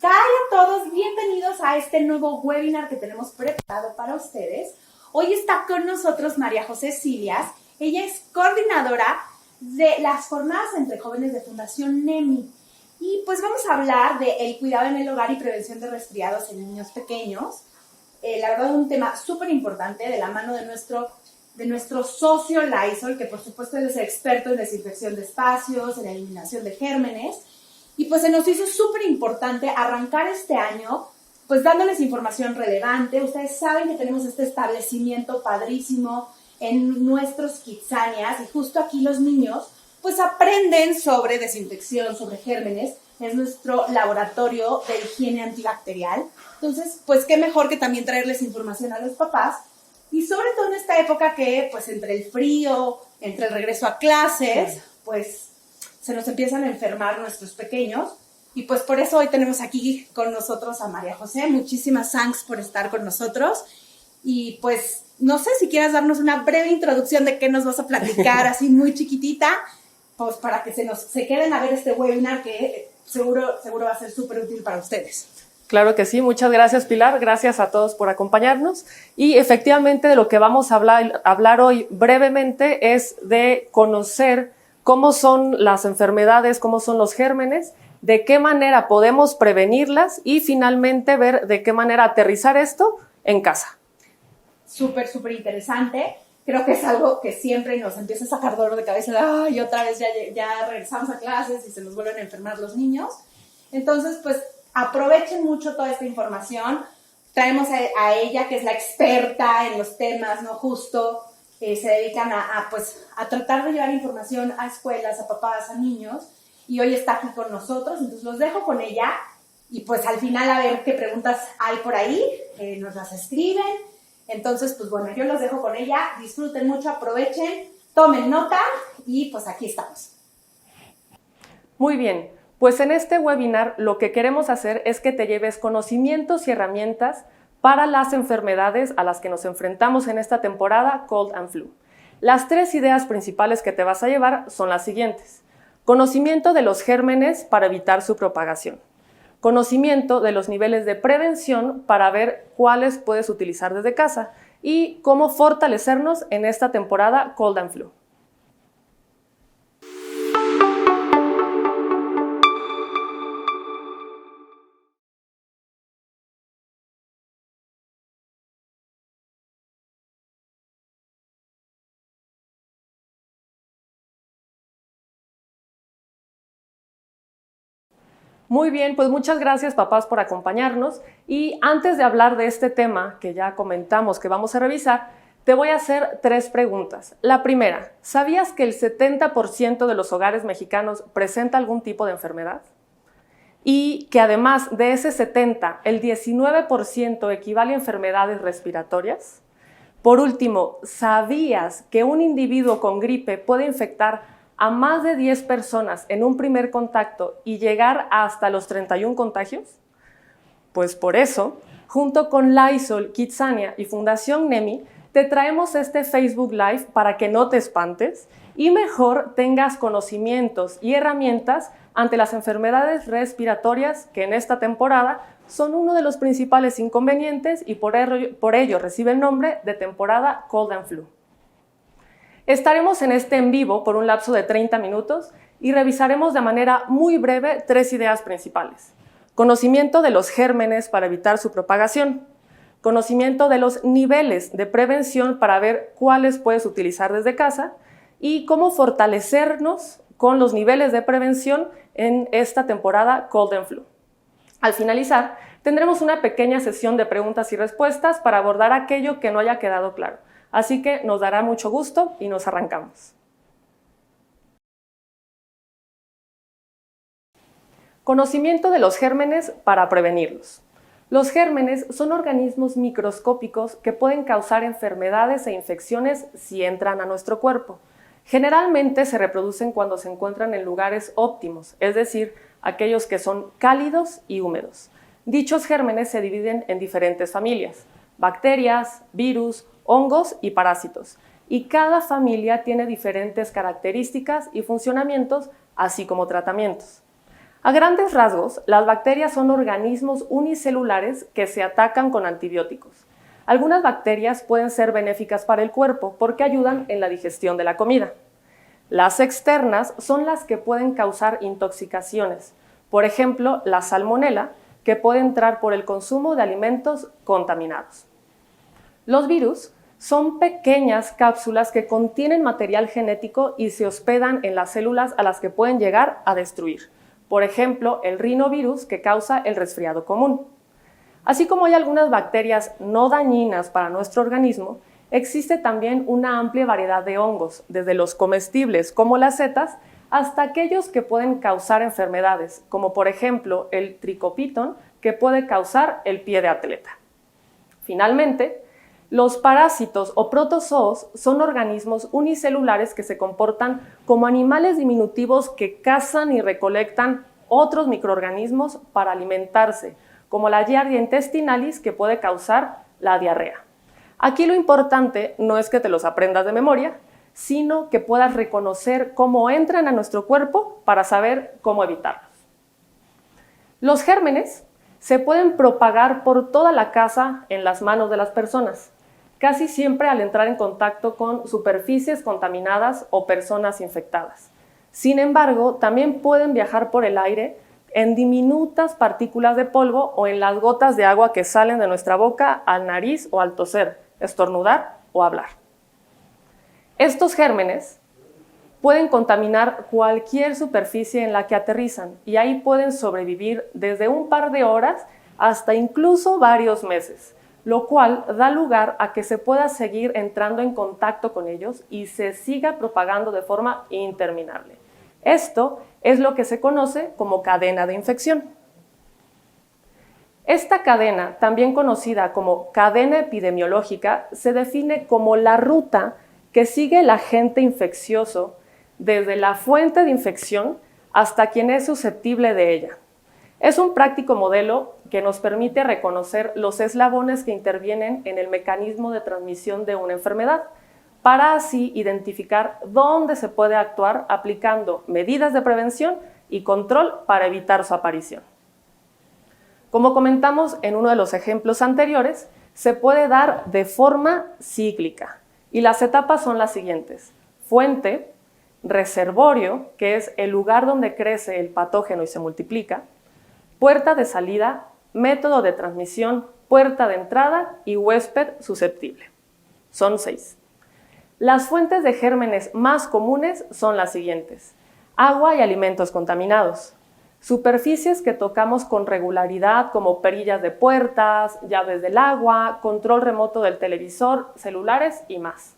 ¿Qué hay a todos? Bienvenidos a este nuevo webinar que tenemos preparado para ustedes. Hoy está con nosotros María José Cilias. Ella es coordinadora de las jornadas entre jóvenes de Fundación NEMI. Y pues vamos a hablar del cuidado en el hogar y prevención de resfriados en niños pequeños. La verdad, un tema súper importante de la mano de nuestro socio Lysol, que por supuesto es experto en desinfección de espacios, en eliminación de gérmenes. Y pues se nos hizo súper importante arrancar este año pues dándoles información relevante. Ustedes saben que tenemos este establecimiento padrísimo en nuestros Kidzanias y justo aquí los niños pues aprenden sobre desinfección, sobre gérmenes. Es nuestro laboratorio de higiene antibacterial. Entonces, pues qué mejor que también traerles información a los papás. Y sobre todo en esta época que pues entre el frío, entre el regreso a clases, pues se nos empiezan a enfermar nuestros pequeños. Y pues por eso hoy tenemos aquí con nosotros a María José. Muchísimas thanks por estar con nosotros. Y pues no sé si quieras darnos una breve introducción de qué nos vas a platicar, así muy chiquitita, pues para que se queden a ver este webinar que seguro va a ser súper útil para ustedes. Claro que sí, muchas gracias Pilar, gracias a todos por acompañarnos y efectivamente de lo que vamos a hablar hoy brevemente es de conocer cómo son las enfermedades, cómo son los gérmenes, de qué manera podemos prevenirlas y finalmente ver de qué manera aterrizar esto en casa. Súper interesante. Creo que es algo que siempre nos empieza a sacar dolor de cabeza. Ay, otra vez ya regresamos a clases y se nos vuelven a enfermar los niños. Entonces, pues aprovechen mucho toda esta información. Traemos a ella, que es la experta en los temas, ¿no? Justo se dedican a tratar de llevar información a escuelas, a papás, a niños. Y hoy está aquí con nosotros. Entonces los dejo con ella. Y pues al final a ver qué preguntas hay por ahí. Nos las escriben. Entonces, pues bueno, yo los dejo con ella. Disfruten mucho, aprovechen, tomen nota y pues aquí estamos. Muy bien. Pues en este webinar lo que queremos hacer es que te lleves conocimientos y herramientas para las enfermedades a las que nos enfrentamos en esta temporada Cold and Flu. Las 3 ideas principales que te vas a llevar son las siguientes. Conocimiento de los gérmenes para evitar su propagación. Conocimiento de los niveles de prevención para ver cuáles puedes utilizar desde casa y cómo fortalecernos en esta temporada Cold and Flu. Muy bien, pues muchas gracias papás por acompañarnos y antes de hablar de este tema que ya comentamos que vamos a revisar, te voy a hacer 3 preguntas. La primera, ¿sabías que el 70% de los hogares mexicanos presenta algún tipo de enfermedad? Y que además de ese 70, el 19% equivale a enfermedades respiratorias. Por último, ¿sabías que un individuo con gripe puede infectar a más de 10 personas en un primer contacto y llegar hasta los 31 contagios? Pues por eso, junto con Lysol, Kidzania y Fundación NEMI, te traemos este Facebook Live para que no te espantes y mejor tengas conocimientos y herramientas ante las enfermedades respiratorias que en esta temporada son uno de los principales inconvenientes y por ello recibe el nombre de temporada Cold and Flu. Estaremos en este en vivo por un lapso de 30 minutos y revisaremos de manera muy breve 3 ideas principales. Conocimiento de los gérmenes para evitar su propagación. Conocimiento de los niveles de prevención para ver cuáles puedes utilizar desde casa y cómo fortalecernos con los niveles de prevención en esta temporada Cold and Flu. Al finalizar, tendremos una pequeña sesión de preguntas y respuestas para abordar aquello que no haya quedado claro. Así que nos dará mucho gusto y nos arrancamos. Conocimiento de los gérmenes para prevenirlos. Los gérmenes son organismos microscópicos que pueden causar enfermedades e infecciones si entran a nuestro cuerpo. Generalmente se reproducen cuando se encuentran en lugares óptimos, es decir, aquellos que son cálidos y húmedos. Dichos gérmenes se dividen en diferentes familias: bacterias, virus, hongos y parásitos, y cada familia tiene diferentes características y funcionamientos, así como tratamientos. A grandes rasgos, las bacterias son organismos unicelulares que se atacan con antibióticos. Algunas bacterias pueden ser benéficas para el cuerpo porque ayudan en la digestión de la comida. Las externas son las que pueden causar intoxicaciones, por ejemplo, la salmonela, que puede entrar por el consumo de alimentos contaminados. Los virus son pequeñas cápsulas que contienen material genético y se hospedan en las células a las que pueden llegar a destruir. Por ejemplo, el rinovirus que causa el resfriado común. Así como hay algunas bacterias no dañinas para nuestro organismo, existe también una amplia variedad de hongos, desde los comestibles como las setas hasta aquellos que pueden causar enfermedades, como por ejemplo el tricopitón, que puede causar el pie de atleta. Finalmente, los parásitos o protozoos son organismos unicelulares que se comportan como animales diminutivos que cazan y recolectan otros microorganismos para alimentarse, como la Giardia intestinalis, que puede causar la diarrea. Aquí lo importante no es que te los aprendas de memoria, sino que puedas reconocer cómo entran a nuestro cuerpo para saber cómo evitarlos. Los gérmenes se pueden propagar por toda la casa en las manos de las personas, casi siempre al entrar en contacto con superficies contaminadas o personas infectadas. Sin embargo, también pueden viajar por el aire en diminutas partículas de polvo o en las gotas de agua que salen de nuestra boca al nariz o al toser, estornudar o hablar. Estos gérmenes pueden contaminar cualquier superficie en la que aterrizan y ahí pueden sobrevivir desde un par de horas hasta incluso varios meses, lo cual da lugar a que se pueda seguir entrando en contacto con ellos y se siga propagando de forma interminable. Esto es lo que se conoce como cadena de infección. Esta cadena, también conocida como cadena epidemiológica, se define como la ruta que sigue el agente infeccioso desde la fuente de infección hasta quien es susceptible de ella. Es un práctico modelo que nos permite reconocer los eslabones que intervienen en el mecanismo de transmisión de una enfermedad, para así identificar dónde se puede actuar aplicando medidas de prevención y control para evitar su aparición. Como comentamos en uno de los ejemplos anteriores, se puede dar de forma cíclica y las etapas son las siguientes: fuente, reservorio, que es el lugar donde crece el patógeno y se multiplica, puerta de salida, método de transmisión, puerta de entrada y huésped susceptible. Son 6. Las fuentes de gérmenes más comunes son las siguientes: agua y alimentos contaminados, superficies que tocamos con regularidad como perillas de puertas, llaves del agua, control remoto del televisor, celulares y más.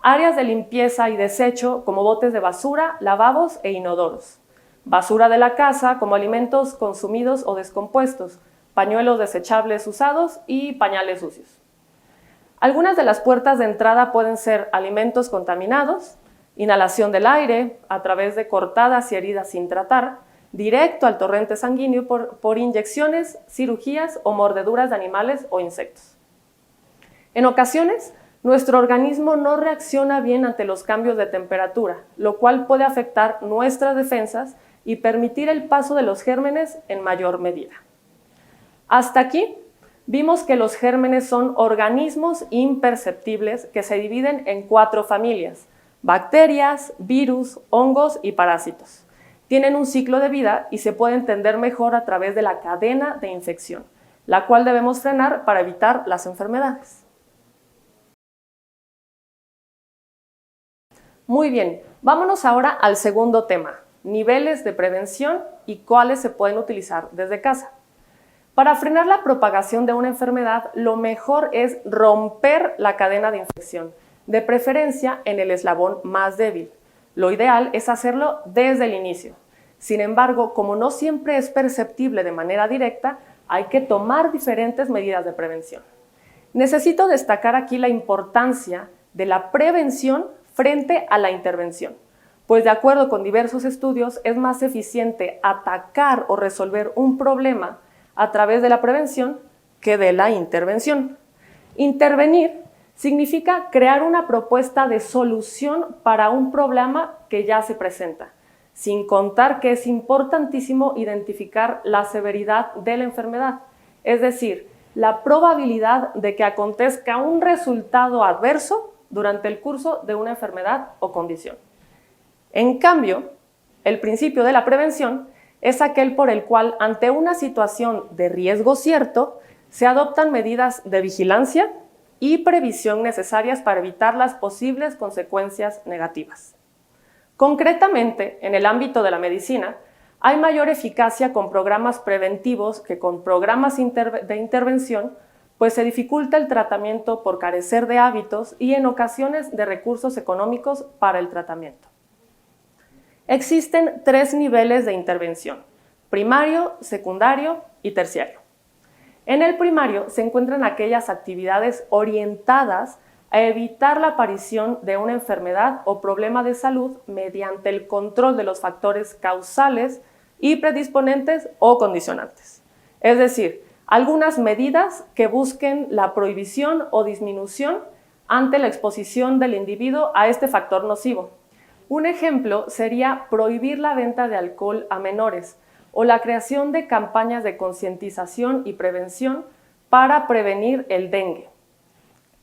Áreas de limpieza y desecho como botes de basura, lavabos e inodoros. Basura de la casa como alimentos consumidos o descompuestos, pañuelos desechables usados y pañales sucios. Algunas de las puertas de entrada pueden ser alimentos contaminados, inhalación del aire a través de cortadas y heridas sin tratar, directo al torrente sanguíneo por inyecciones, cirugías o mordeduras de animales o insectos. En ocasiones, nuestro organismo no reacciona bien ante los cambios de temperatura, lo cual puede afectar nuestras defensas y permitir el paso de los gérmenes en mayor medida. Hasta aquí, vimos que los gérmenes son organismos imperceptibles que se dividen en 4 familias: bacterias, virus, hongos y parásitos. Tienen un ciclo de vida y se puede entender mejor a través de la cadena de infección, la cual debemos frenar para evitar las enfermedades. Muy bien, vámonos ahora al segundo tema: niveles de prevención y cuáles se pueden utilizar desde casa. Para frenar la propagación de una enfermedad, lo mejor es romper la cadena de infección, de preferencia en el eslabón más débil. Lo ideal es hacerlo desde el inicio. Sin embargo, como no siempre es perceptible de manera directa, hay que tomar diferentes medidas de prevención. Necesito destacar aquí la importancia de la prevención frente a la intervención, pues de acuerdo con diversos estudios es más eficiente atacar o resolver un problema a través de la prevención que de la intervención. Intervenir significa crear una propuesta de solución para un problema que ya se presenta. sin contar que es importantísimo identificar la severidad de la enfermedad, es decir, la probabilidad de que acontezca un resultado adverso durante el curso de una enfermedad o condición. En cambio, el principio de la prevención es aquel por el cual, ante una situación de riesgo cierto, se adoptan medidas de vigilancia y previsión necesarias para evitar las posibles consecuencias negativas. Concretamente, en el ámbito de la medicina, hay mayor eficacia con programas preventivos que con programas de intervención, pues se dificulta el tratamiento por carecer de hábitos y en ocasiones de recursos económicos para el tratamiento. Existen 3 niveles de intervención: primario, secundario y terciario. En el primario se encuentran aquellas actividades orientadas a evitar la aparición de una enfermedad o problema de salud mediante el control de los factores causales y predisponentes o condicionantes. Es decir, algunas medidas que busquen la prohibición o disminución ante la exposición del individuo a este factor nocivo. Un ejemplo sería prohibir la venta de alcohol a menores o la creación de campañas de concientización y prevención para prevenir el dengue.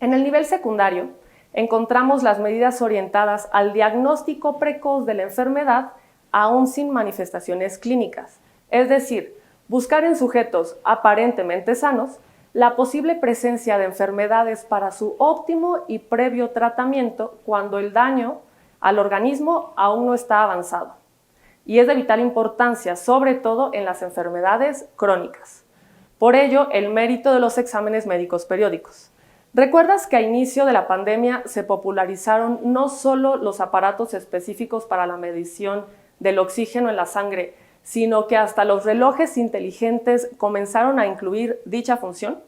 En el nivel secundario, encontramos las medidas orientadas al diagnóstico precoz de la enfermedad aún sin manifestaciones clínicas, es decir, buscar en sujetos aparentemente sanos la posible presencia de enfermedades para su óptimo y previo tratamiento cuando el daño al organismo aún no está avanzado. Y es de vital importancia, sobre todo en las enfermedades crónicas. Por ello, el mérito de los exámenes médicos periódicos. ¿Recuerdas que a inicio de la pandemia se popularizaron no solo los aparatos específicos para la medición del oxígeno en la sangre, sino que hasta los relojes inteligentes comenzaron a incluir dicha función?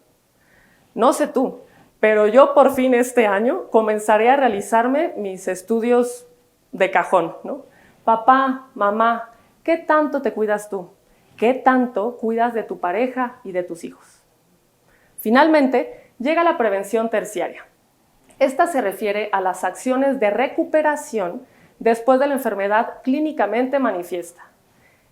No sé tú, pero yo por fin este año comenzaré a realizarme mis estudios de cajón, ¿no? Papá, mamá, ¿qué tanto te cuidas tú? ¿Qué tanto cuidas de tu pareja y de tus hijos? Finalmente, llega la prevención terciaria. Esta se refiere a las acciones de recuperación después de la enfermedad clínicamente manifiesta.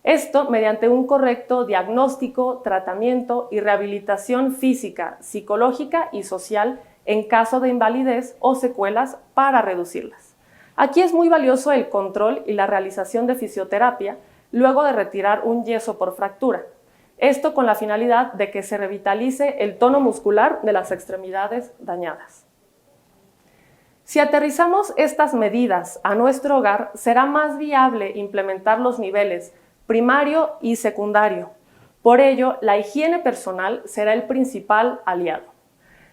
Esto mediante un correcto diagnóstico, tratamiento y rehabilitación física, psicológica y social en caso de invalidez o secuelas para reducirlas. Aquí es muy valioso el control y la realización de fisioterapia luego de retirar un yeso por fractura. Esto con la finalidad de que se revitalice el tono muscular de las extremidades dañadas. Si aterrizamos estas medidas a nuestro hogar, será más viable implementar los niveles primario y secundario. Por ello, la higiene personal será el principal aliado.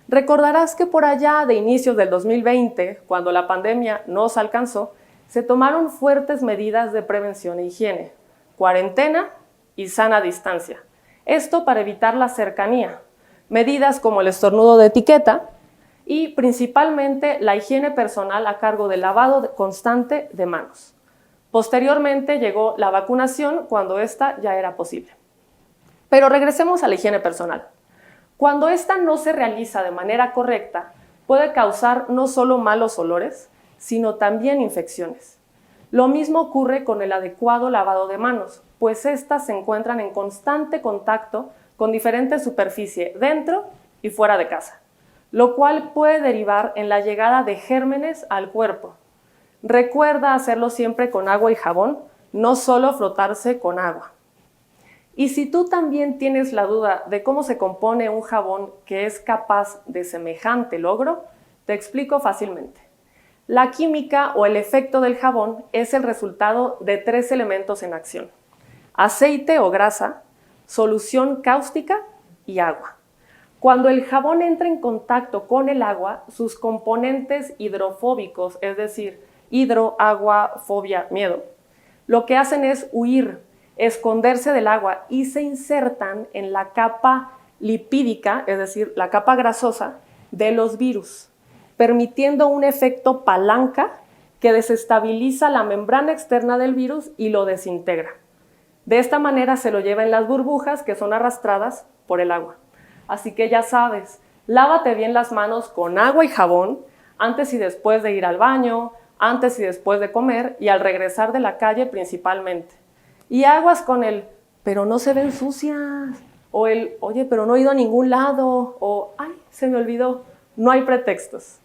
Recordarás que por allá de inicios del 2020, cuando la pandemia nos alcanzó, se tomaron fuertes medidas de prevención e higiene, cuarentena y sana distancia. Esto para evitar la cercanía, medidas como el estornudo de etiqueta y principalmente la higiene personal a cargo del lavado constante de manos. Posteriormente llegó la vacunación cuando esta ya era posible. Pero regresemos a la higiene personal. Cuando esta no se realiza de manera correcta, puede causar no solo malos olores, sino también infecciones. Lo mismo ocurre con el adecuado lavado de manos, pues estas se encuentran en constante contacto con diferentes superficies dentro y fuera de casa, lo cual puede derivar en la llegada de gérmenes al cuerpo. Recuerda hacerlo siempre con agua y jabón, no solo frotarse con agua. Y si tú también tienes la duda de cómo se compone un jabón que es capaz de semejante logro, te explico fácilmente. La química o el efecto del jabón es el resultado de 3 elementos en acción: aceite o grasa, solución cáustica y agua. Cuando el jabón entra en contacto con el agua, sus componentes hidrofóbicos, es decir, hidro, agua, fobia, miedo, lo que hacen es huir, esconderse del agua y se insertan en la capa lipídica, es decir, la capa grasosa de los virus, permitiendo un efecto palanca que desestabiliza la membrana externa del virus y lo desintegra. De esta manera se lo lleva en las burbujas que son arrastradas por el agua. Así que ya sabes, lávate bien las manos con agua y jabón antes y después de ir al baño, antes y después de comer y al regresar de la calle principalmente. Y aguas con el, pero no se ven sucias, o el, oye, pero no he ido a ningún lado, o, ay, se me olvidó. No hay pretextos.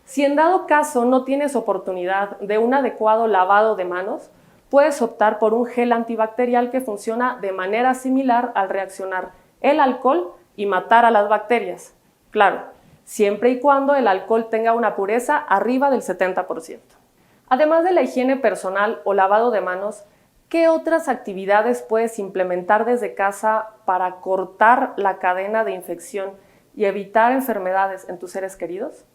Si en dado caso no tienes oportunidad de un adecuado lavado de manos, puedes optar por un gel antibacterial que funciona de manera similar al reaccionar el alcohol y matar a las bacterias. Claro, siempre y cuando el alcohol tenga una pureza arriba del 70%. Además de la higiene personal o lavado de manos, ¿qué otras actividades puedes implementar desde casa para cortar la cadena de infección y evitar enfermedades en tus seres queridos?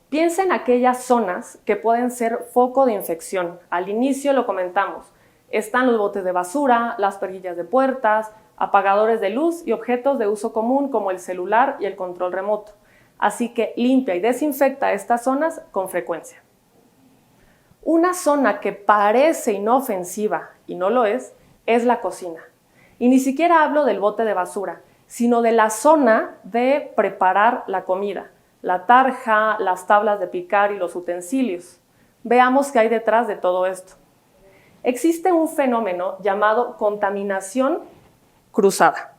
Piensa en aquellas zonas que pueden ser foco de infección. Al inicio lo comentamos. Están los botes de basura, las perillas de puertas, apagadores de luz y objetos de uso común como el celular y el control remoto. Así que limpia y desinfecta estas zonas con frecuencia. Una zona que parece inofensiva y no lo es la cocina. Y ni siquiera hablo del bote de basura, sino de la zona de preparar la comida, la tarja, las tablas de picar y los utensilios. Veamos qué hay detrás de todo esto. Existe un fenómeno llamado contaminación cruzada.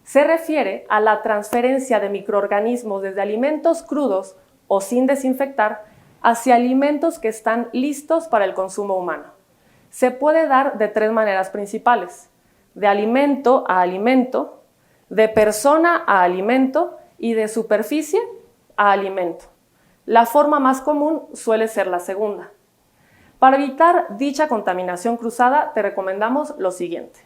Se refiere a la transferencia de microorganismos desde alimentos crudos o sin desinfectar hacia alimentos que están listos para el consumo humano. Se puede dar de 3 maneras principales: de alimento a alimento, de persona a alimento y de superficie a alimento. La forma más común suele ser la segunda. Para evitar dicha contaminación cruzada, te recomendamos lo siguiente: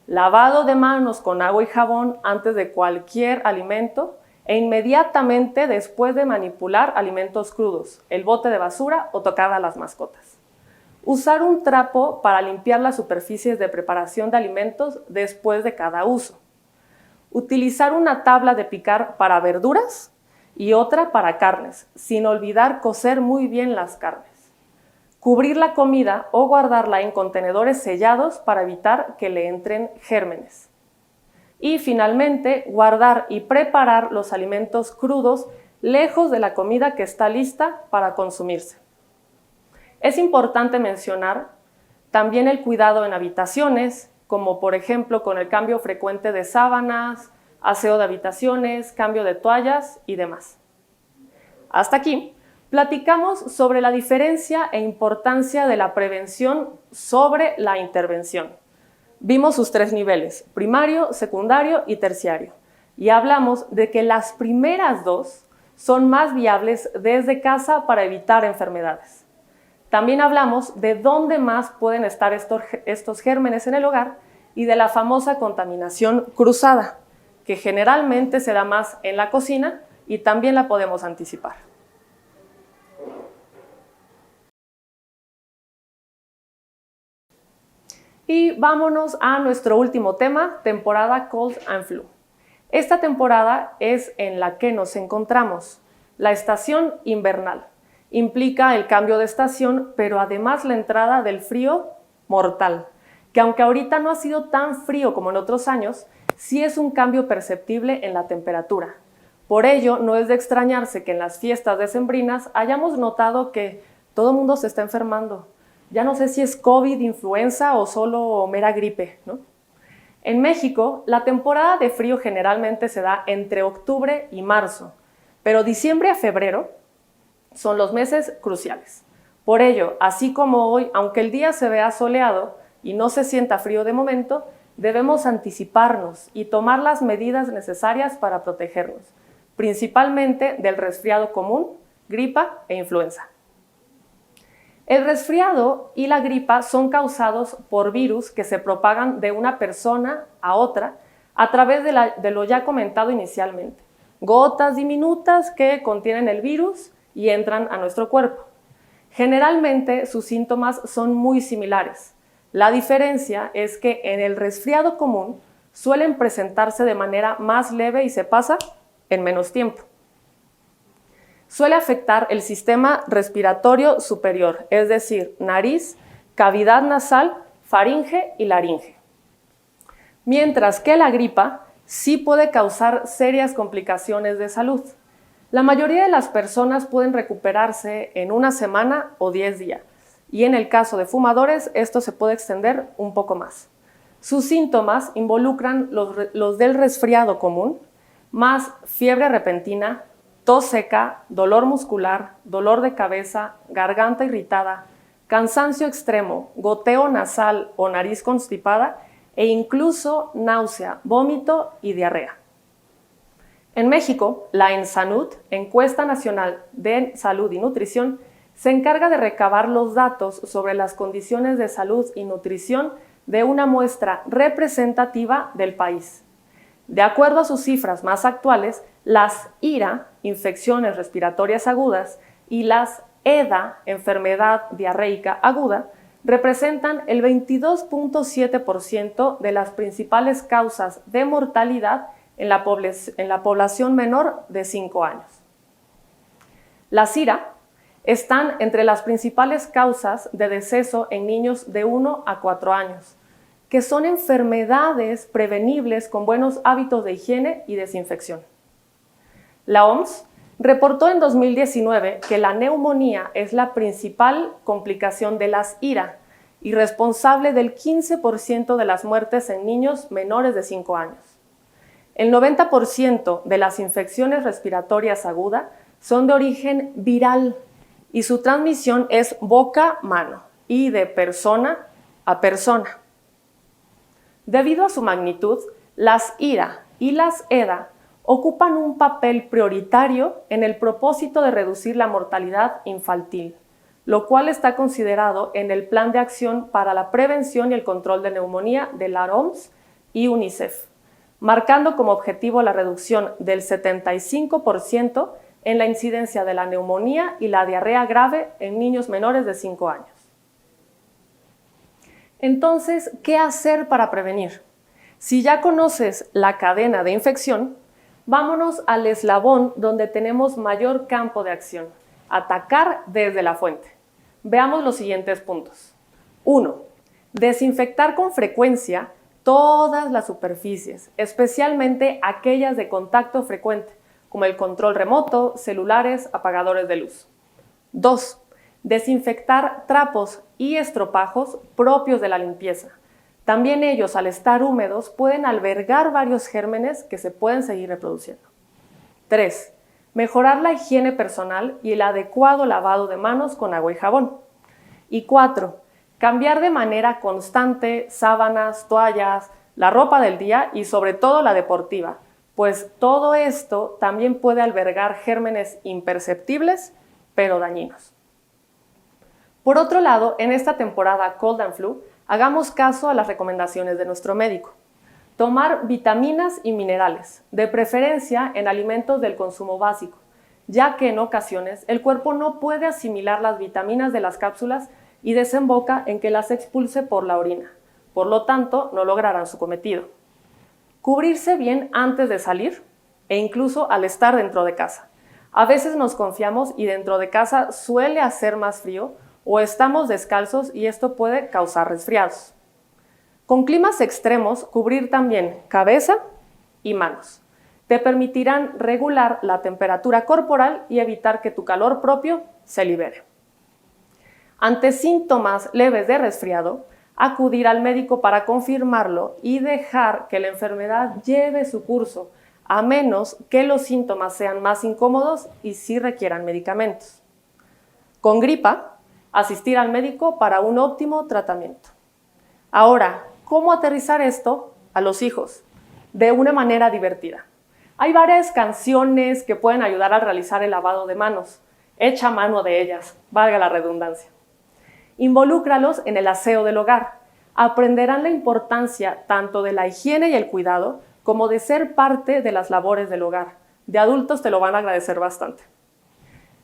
lavado de manos con agua y jabón antes de cualquier alimento e inmediatamente después de manipular alimentos crudos, el bote de basura o tocar a las mascotas. Usar un trapo para limpiar las superficies de preparación de alimentos después de cada uso. Utilizar una tabla de picar para verduras y otra para carnes, sin olvidar cocer muy bien las carnes. Cubrir la comida o guardarla en contenedores sellados para evitar que le entren gérmenes. Y finalmente, guardar y preparar los alimentos crudos lejos de la comida que está lista para consumirse. Es importante mencionar también el cuidado en habitaciones, como por ejemplo con el cambio frecuente de sábanas, aseo de habitaciones, cambio de toallas y demás. Hasta aquí, platicamos sobre la diferencia e importancia de la prevención sobre la intervención. Vimos sus 3 niveles, primario, secundario y terciario, y hablamos de que las primeras 2 son más viables desde casa para evitar enfermedades. También hablamos de dónde más pueden estar estos gérmenes en el hogar y de la famosa contaminación cruzada, que generalmente se da más en la cocina y también la podemos anticipar. Y vámonos a nuestro último tema, temporada Cold and Flu. Esta temporada es en la que nos encontramos, la estación invernal. Implica el cambio de estación, pero además la entrada del frío mortal, que aunque ahorita no ha sido tan frío como en otros años, sí es un cambio perceptible en la temperatura. Por ello, no es de extrañarse que en las fiestas decembrinas hayamos notado que todo el mundo se está enfermando. Ya no sé si es COVID, influenza o solo mera gripe, ¿no? En México, la temporada de frío generalmente se da entre octubre y marzo, pero diciembre a febrero son los meses cruciales. Por ello, así como hoy, aunque el día se vea soleado y no se sienta frío de momento, debemos anticiparnos y tomar las medidas necesarias para protegernos, principalmente del resfriado común, gripa e influenza. El resfriado y la gripa son causados por virus que se propagan de una persona a otra a través de lo ya comentado inicialmente. Gotas diminutas que contienen el virus y entran a nuestro cuerpo. Generalmente sus síntomas son muy similares. La diferencia es que en el resfriado común suelen presentarse de manera más leve y se pasa en menos tiempo. Suele afectar el sistema respiratorio superior, es decir, nariz, cavidad nasal, faringe y laringe. Mientras que la gripa sí puede causar serias complicaciones de salud. La mayoría de las personas pueden recuperarse en una semana o 10 días, y en el caso de fumadores esto se puede extender un poco más. Sus síntomas involucran los del resfriado común, más fiebre repentina, tos seca, dolor muscular, dolor de cabeza, garganta irritada, cansancio extremo, goteo nasal o nariz constipada e incluso náusea, vómito y diarrea. En México, la ENSANUD, Encuesta Nacional de Salud y Nutrición, se encarga de recabar los datos sobre las condiciones de salud y nutrición de una muestra representativa del país. De acuerdo a sus cifras más actuales, las IRA, infecciones respiratorias agudas, y las EDA, enfermedad diarreica aguda, representan el 22.7% de las principales causas de mortalidad en la población menor de 5 años. Las IRA están entre las principales causas de deceso en niños de 1 a 4 años, que son enfermedades prevenibles con buenos hábitos de higiene y desinfección. La OMS reportó en 2019 que la neumonía es la principal complicación de las IRA y responsable del 15% de las muertes en niños menores de 5 años. El 90% de las infecciones respiratorias agudas son de origen viral y su transmisión es boca-mano y de persona a persona. Debido a su magnitud, las IRA y las EDA ocupan un papel prioritario en el propósito de reducir la mortalidad infantil, lo cual está considerado en el Plan de Acción para la Prevención y el Control de Neumonía de la OMS y UNICEF, marcando como objetivo la reducción del 75% en la incidencia de la neumonía y la diarrea grave en niños menores de 5 años. Entonces, ¿qué hacer para prevenir? Si ya conoces la cadena de infección, vámonos al eslabón donde tenemos mayor campo de acción: atacar desde la fuente. Veamos los siguientes puntos. 1. Desinfectar con frecuencia todas las superficies, especialmente aquellas de contacto frecuente, como el control remoto, celulares, apagadores de luz. 2. Desinfectar trapos y estropajos propios de la limpieza. También ellos, al estar húmedos, pueden albergar varios gérmenes que se pueden seguir reproduciendo. 3. Mejorar la higiene personal y el adecuado lavado de manos con agua y jabón. Y 4. Cambiar de manera constante sábanas, toallas, la ropa del día y sobre todo la deportiva, pues todo esto también puede albergar gérmenes imperceptibles, pero dañinos. Por otro lado, en esta temporada Cold and Flu, hagamos caso a las recomendaciones de nuestro médico. Tomar vitaminas y minerales, de preferencia en alimentos del consumo básico, ya que en ocasiones el cuerpo no puede asimilar las vitaminas de las cápsulas y desemboca en que las expulse por la orina. Por lo tanto, no lograrán su cometido. Cubrirse bien antes de salir e incluso al estar dentro de casa. A veces nos confiamos y dentro de casa suele hacer más frío o estamos descalzos y esto puede causar resfriados. Con climas extremos, cubrir también cabeza y manos. Te permitirán regular la temperatura corporal y evitar que tu calor propio se libere. Ante síntomas leves de resfriado, acudir al médico para confirmarlo y dejar que la enfermedad lleve su curso, a menos que los síntomas sean más incómodos y sí requieran medicamentos. Con gripa, asistir al médico para un óptimo tratamiento. Ahora, ¿cómo aterrizar esto a los hijos? De una manera divertida. Hay varias canciones que pueden ayudar a realizar el lavado de manos. Echa mano de ellas, valga la redundancia. Involúcralos en el aseo del hogar. Aprenderán la importancia tanto de la higiene y el cuidado como de ser parte de las labores del hogar. De adultos te lo van a agradecer bastante.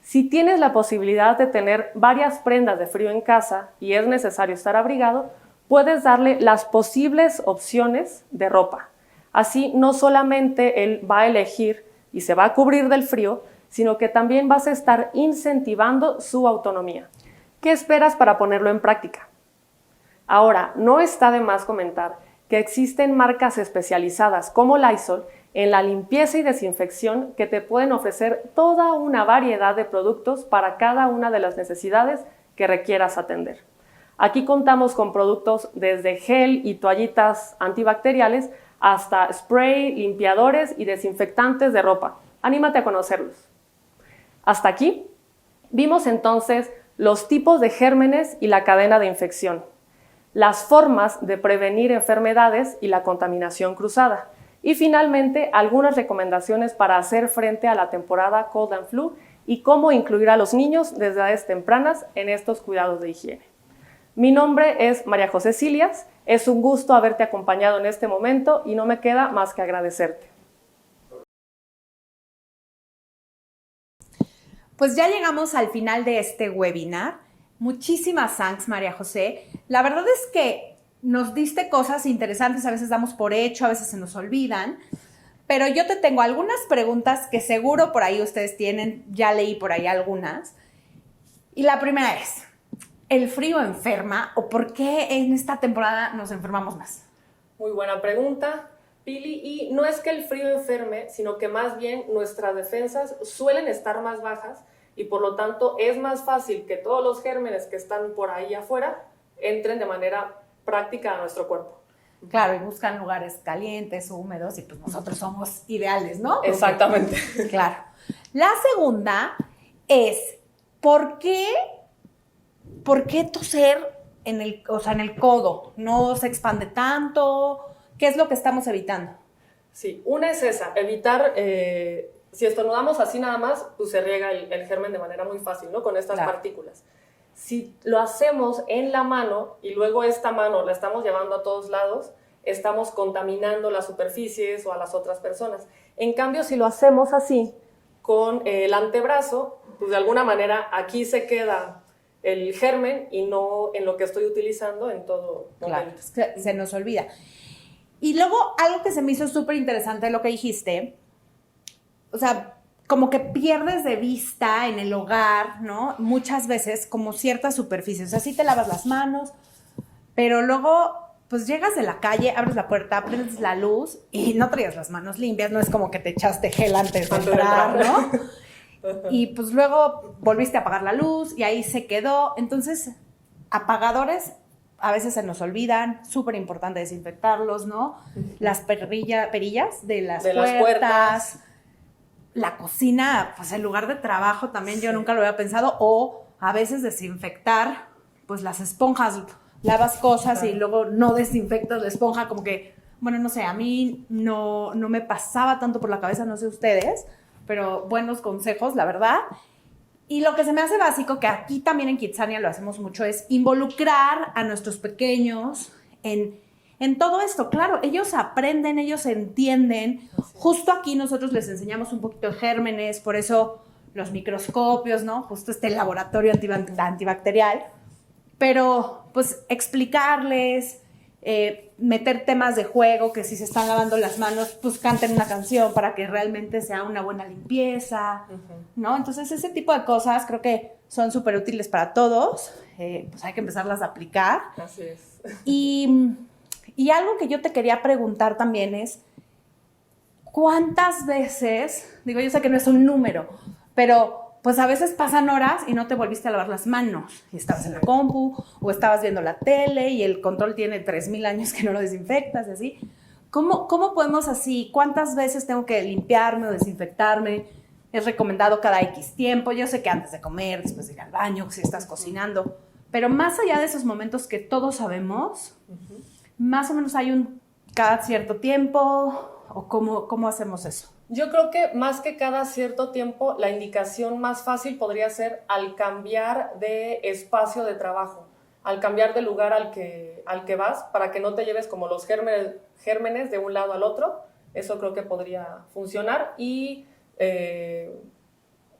Si tienes la posibilidad de tener varias prendas de frío en casa y es necesario estar abrigado, puedes darle las posibles opciones de ropa. Así no solamente él va a elegir y se va a cubrir del frío, sino que también vas a estar incentivando su autonomía. ¿Qué esperas para ponerlo en práctica? Ahora, no está de más comentar que existen marcas especializadas como Lysol en la limpieza y desinfección que te pueden ofrecer toda una variedad de productos para cada una de las necesidades que requieras atender. Aquí contamos con productos desde gel y toallitas antibacteriales hasta spray, limpiadores y desinfectantes de ropa. Anímate a conocerlos. Hasta aquí vimos entonces los tipos de gérmenes y la cadena de infección, las formas de prevenir enfermedades y la contaminación cruzada, y finalmente algunas recomendaciones para hacer frente a la temporada Cold and Flu y cómo incluir a los niños desde edades tempranas en estos cuidados de higiene. Mi nombre es María José Cilias, es un gusto haberte acompañado en este momento y no me queda más que agradecerte. Pues ya llegamos al final de este webinar. Muchísimas thanks, María José. La verdad es que nos diste cosas interesantes, a veces damos por hecho, a veces se nos olvidan, pero yo te tengo algunas preguntas que seguro por ahí ustedes tienen, ya leí por ahí algunas. Y la primera es, ¿el frío enferma o por qué en esta temporada nos enfermamos más? Muy buena pregunta, Pili, y no es que el frío enferme, sino que más bien nuestras defensas suelen estar más bajas y por lo tanto es más fácil que todos los gérmenes que están por ahí afuera entren de manera práctica a nuestro cuerpo. Claro, y buscan lugares calientes, húmedos, y pues nosotros somos ideales, ¿no? Exactamente. Claro. La segunda es, ¿por qué toser en el codo? ¿No se expande tanto? ¿Qué es lo que estamos evitando? Sí, una es esa, evitar, si estornudamos así nada más, pues se riega el germen de manera muy fácil, ¿no? Con estas partículas. Si lo hacemos en la mano y luego esta mano la estamos llevando a todos lados, estamos contaminando las superficies o a las otras personas. En cambio, si lo hacemos así, con el antebrazo, pues de alguna manera aquí se queda el germen y no en lo que estoy utilizando en todo momento. Claro, se nos olvida. Y luego, algo que se me hizo súper interesante lo que dijiste, o sea, como que pierdes de vista en el hogar, ¿no? Muchas veces como ciertas superficies. O sea, sí te lavas las manos, pero luego, pues llegas de la calle, abres la puerta, prendes la luz y no traías las manos limpias. No es como que te echaste gel antes de entrar, ¿no? Y pues luego volviste a apagar la luz y ahí se quedó. Entonces, apagadores a veces se nos olvidan, súper importante desinfectarlos, ¿no? Las perillas de las puertas. La cocina, pues el lugar de trabajo también, yo nunca lo había pensado, o a veces desinfectar, pues las esponjas, lavas cosas y luego no desinfectas la esponja, como que, bueno, no sé, a mí no me pasaba tanto por la cabeza, no sé ustedes, pero buenos consejos, la verdad. Y lo que se me hace básico, que aquí también en Kidzania lo hacemos mucho, es involucrar a nuestros pequeños en todo esto. Claro, ellos aprenden, ellos entienden. Justo aquí nosotros les enseñamos un poquito de gérmenes, por eso los microscopios, ¿no? Justo este laboratorio antibacterial. Pero, pues, explicarles, meter temas de juego, que si se están lavando las manos, pues canten una canción para que realmente sea una buena limpieza, ¿no? Entonces, ese tipo de cosas creo que son súper útiles para todos. Pues hay que empezarlas a aplicar. Así es. Y algo que yo te quería preguntar también es, ¿cuántas veces, digo, yo sé que no es un número, pero pues a veces pasan horas y no te volviste a lavar las manos, y estabas en la compu, o estabas viendo la tele, y el control tiene 3000 años que no lo desinfectas, y así? ¿Cómo podemos así? ¿Cuántas veces tengo que limpiarme o desinfectarme? ¿Es recomendado cada X tiempo? Yo sé que antes de comer, después de ir al baño, si estás cocinando, pero más allá de esos momentos que todos sabemos, más o menos hay cada cierto tiempo, o ¿cómo hacemos eso? Yo creo que más que cada cierto tiempo, la indicación más fácil podría ser al cambiar de espacio de trabajo, al cambiar de lugar al que vas, para que no te lleves como los gérmenes de un lado al otro. Eso creo que podría funcionar y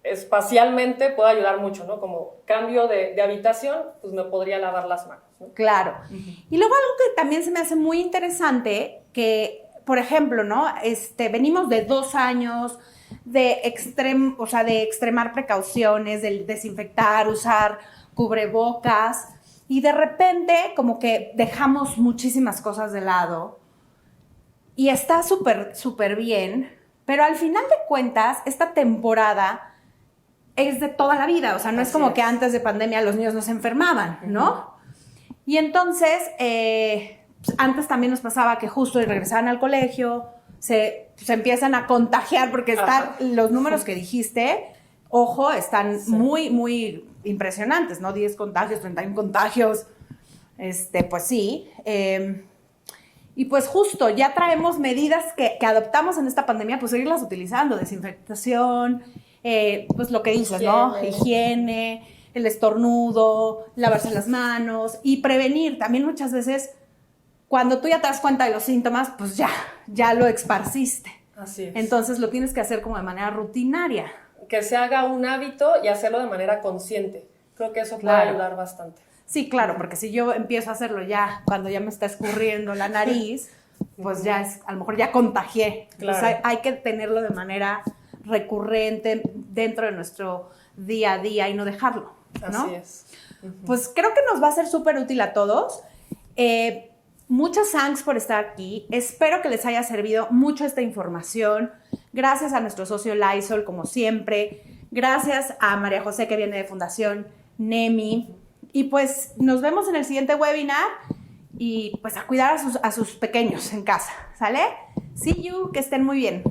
espacialmente puede ayudar mucho, ¿no? Como cambio de habitación, pues me podría lavar las manos, ¿no? Claro. Y luego algo que también se me hace muy interesante, que por ejemplo, ¿no? Venimos de 2 años de extremar precauciones, de desinfectar, usar cubrebocas, y de repente como que dejamos muchísimas cosas de lado. y está súper, súper bien, pero al final de cuentas, esta temporada es de toda la vida, o sea, no es como que antes de pandemia los niños no se enfermaban, ¿no? Y entonces, antes también nos pasaba que justo regresaban al colegio, se empiezan a contagiar, porque están los números que dijiste, ojo, están muy, muy impresionantes, ¿no? 10 contagios, 31 contagios, pues sí. Y pues justo, ya traemos medidas que adoptamos en esta pandemia, pues seguirlas utilizando, desinfectación, pues lo que dices, ¿no? Higiene, el estornudo, lavarse las manos y prevenir. También muchas veces, cuando tú ya te das cuenta de los síntomas, pues ya lo esparciste. Así es. Entonces lo tienes que hacer como de manera rutinaria. Que se haga un hábito y hacerlo de manera consciente. Creo que eso puede ayudar bastante. Sí, claro, porque si yo empiezo a hacerlo ya cuando ya me está escurriendo la nariz, pues ya a lo mejor ya contagié. Claro. Entonces hay que tenerlo de manera recurrente dentro de nuestro día a día y no dejarlo, ¿no? Así es. Pues creo que nos va a ser súper útil a todos. Muchas thanks por estar aquí. Espero que les haya servido mucho esta información. Gracias a nuestro socio Lysol, como siempre. Gracias a María José, que viene de Fundación NEMI. Y pues nos vemos en el siguiente webinar y pues a cuidar a sus pequeños en casa, ¿sale? See you, que estén muy bien.